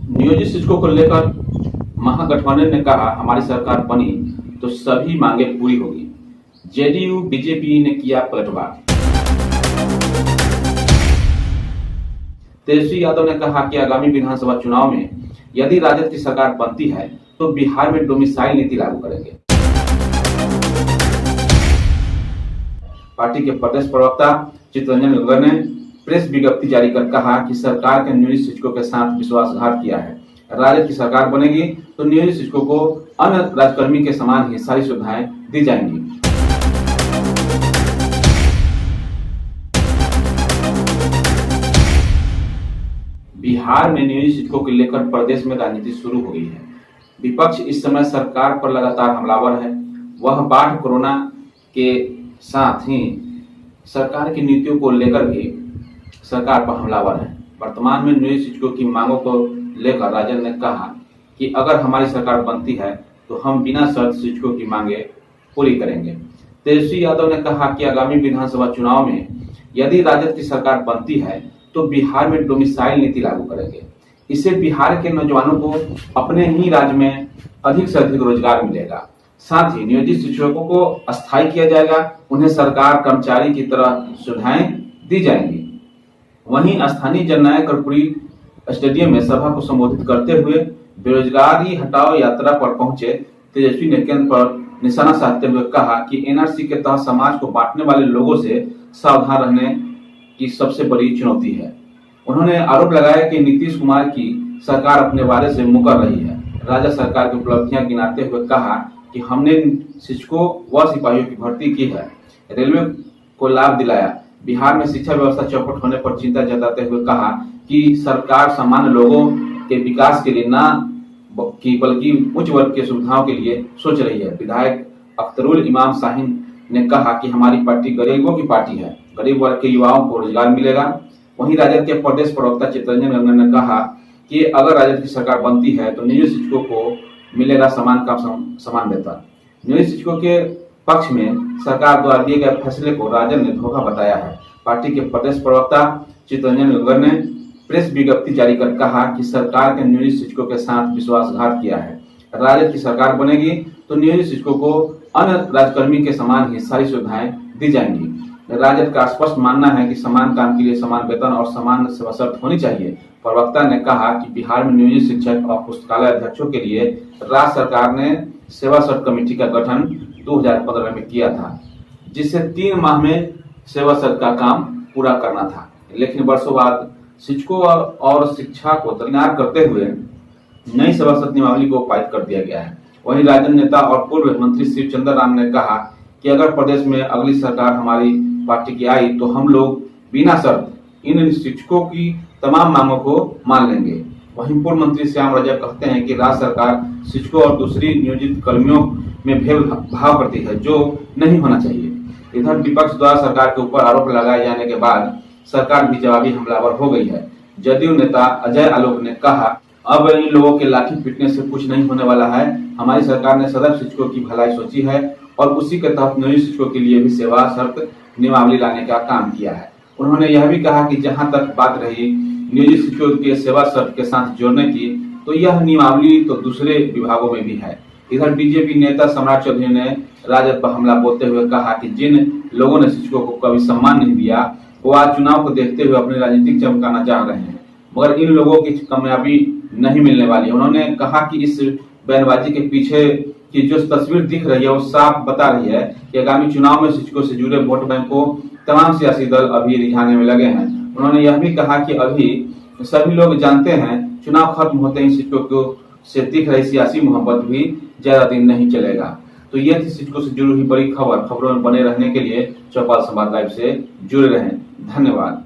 नियोजित शिक्षकों को लेकर महागठबंधन ने कहा हमारी सरकार बनी तो सभी मांगे पूरी होगी। जेडीयू बीजेपी ने किया पलटवार। तेजस्वी यादव ने कहा कि आगामी विधानसभा चुनाव में यदि राजद की सरकार बनती है तो बिहार में डोमिसाइल नीति लागू करेंगे। पार्टी के प्रदेश प्रवक्ता चित्तरंजन गंगर ने प्रेस विज्ञप्ति जारी कर कहा कि सरकार के नियोजित शिक्षकों के साथ विश्वासघात किया है। राजद की सरकार बनेगी तो नियोजित शिक्षकों को अन्य राजकर्मी के समान ही सारी सुविधाएं दी जाएंगी। बिहार में नियोजित शिक्षकों को लेकर प्रदेश में राजनीति शुरू हो गई है। विपक्ष इस समय सरकार पर लगातार हमलावर है। वह बाढ़, कोरोना के साथ ही सरकार की नीतियों को लेकर भी सरकार पर हमलावर है। वर्तमान में नियोजित शिक्षकों की मांगों को लेकर राजद ने कहा कि अगर हमारी सरकार बनती है तो हम बिना शर्त शिक्षकों की मांगे पूरी करेंगे। तेजस्वी यादव ने कहा कि आगामी विधानसभा चुनाव में यदि राजद की सरकार बनती है तो बिहार में डोमिसाइल नीति लागू करेंगे। इससे बिहार के नौजवानों को अपने ही राज्य में अधिक से अधिक रोजगार मिलेगा। साथ ही नियोजित शिक्षकों को अस्थायी किया जाएगा। उन्हें सरकार कर्मचारी की तरह सुविधाएं दी जाएंगी। वहीं स्थानीय जननायक कर्पूरी स्टेडियम में सभा को संबोधित करते हुए बेरोजगारी हटाओ यात्रा पर पहुंचे तेजस्वी ने केंद्र पर निशाना साधते हुए कहा कि एनआरसी के तहत समाज को बांटने वाले लोगों से सावधान रहने की सबसे बड़ी चुनौती है। उन्होंने आरोप लगाया कि नीतीश कुमार की सरकार अपने वादे से मुकर रही है। राज्य सरकार की उपलब्धियां गिनाते हुए कहा कि हमने शिक्षकों व सिपाहियों की भर्ती की है, रेलवे को लाभ दिलाया। बिहार में शिक्षा व्यवस्था चौपट होने पर चिंता जताते हुए कहा कि सरकार सामान्य लोगों के विकास के लिए न बल्कि उच्च वर्ग की सुविधाओं के लिए सोच रही है। विधायक अख्तरुल इमाम शाहीन ने कहा कि हमारी पार्टी गरीबों की पार्टी है, गरीब वर्ग के युवाओं को रोजगार मिलेगा। वहीं राजद के प्रदेश प्रवक्ता चित्तरंजन गंगर ने कहा कि अगर राजद की सरकार बनती है तो नियोजित शिक्षकों को मिलेगा समान वेतन। नियोजित शिक्षकों के पक्ष में सरकार द्वारा दिए गए फैसले को राजद ने धोखा बताया है। पार्टी के प्रदेश प्रवक्ता चित्तरंजन गंगर ने प्रेस विज्ञप्ति जारी कर कहा कि सरकार के नियोजित शिक्षकों के साथ विश्वासघात किया है। राजद की सरकार बनेगी तो नियोजित शिक्षकों को अन्य राजकर्मी के समान ही सारी सुविधाएं दी जाएंगी। राजद का स्पष्ट मानना है कि समान काम के लिए समान वेतन और समान सेवा शर्त होनी चाहिए। प्रवक्ता ने कहा कि बिहार में नियोजित शिक्षक और पुस्तकालय अध्यक्षों के लिए राज्य सरकार ने सेवा शर्त कमेटी का गठन 2015 में किया था, जिससे 3 माह में सेवा शर्त का काम पूरा करना था। लेकिन वर्षों बाद शिक्षकों और शिक्षा को दरकिनार करते हुए नई सेवा शर्त नियमावली को पारित कर दिया गया है। वहीं राजद नेता और पूर्व मंत्री शिवचंद्र राम ने कहा कि अगर प्रदेश में अगली सरकार हमारी पार्टी की आई तो हम लोग बिना शर्त इन शिक्षकों की तमाम मांगों को मान लेंगे। वहीं पूर्व मंत्री श्याम रजक कहते हैं कि राज्य सरकार शिक्षकों और दूसरी नियोजित कर्मियों में भेदभाव करती है, जो नहीं होना चाहिए। इधर विपक्ष द्वारा सरकार के ऊपर आरोप लगाए जाने के बाद सरकार भी जवाबी हमलावर हो गई है। जदयू नेता अजय आलोक ने कहा, अब इन लोगों के लाठी पीटने से कुछ नहीं होने वाला है। हमारी सरकार ने सदैव शिक्षकों की भलाई सोची है और उसी के तहत नियोजित शिक्षकों के लिए भी सेवा शर्त नियमावली लाने का काम किया है। उन्होंने यह भी कहा कि जहां तक बात रही नियोजित शिक्षकों के सेवा शर्त के साथ जोड़ने की, तो यह नियमावली तो दूसरे विभागों में भी है। इधर बीजेपी नेता सम्राट चौधरी ने राजद पर हमला बोलते हुए कहा कि जिन लोगों ने शिक्षकों को कभी सम्मान नहीं दिया वो आज चुनाव को देखते हुए अपनी राजनीतिक चमकाना चाह रहे हैं, मगर इन लोगों की कामयाबी नहीं मिलने वाली। उन्होंने कहा कि इस बयानबाजी के पीछे की जो तस्वीर दिख रही है वो साफ बता रही है कि आगामी चुनाव में शिक्षकों से जुड़े वोट बैंक को तमाम सियासी दल अभी रिझाने में लगे हैं। उन्होंने यह भी कहा कि अभी सभी लोग जानते हैं चुनाव खत्म होते ही शिक्षकों को से दिख रही सियासी मोहब्बत भी ज्यादा दिन नहीं चलेगा। तो यह थी शिक्षकों से जुड़ी हुई बड़ी खबरों में बने रहने के लिए चौपाल संवाद लाइव से जुड़े रहें। धन्यवाद।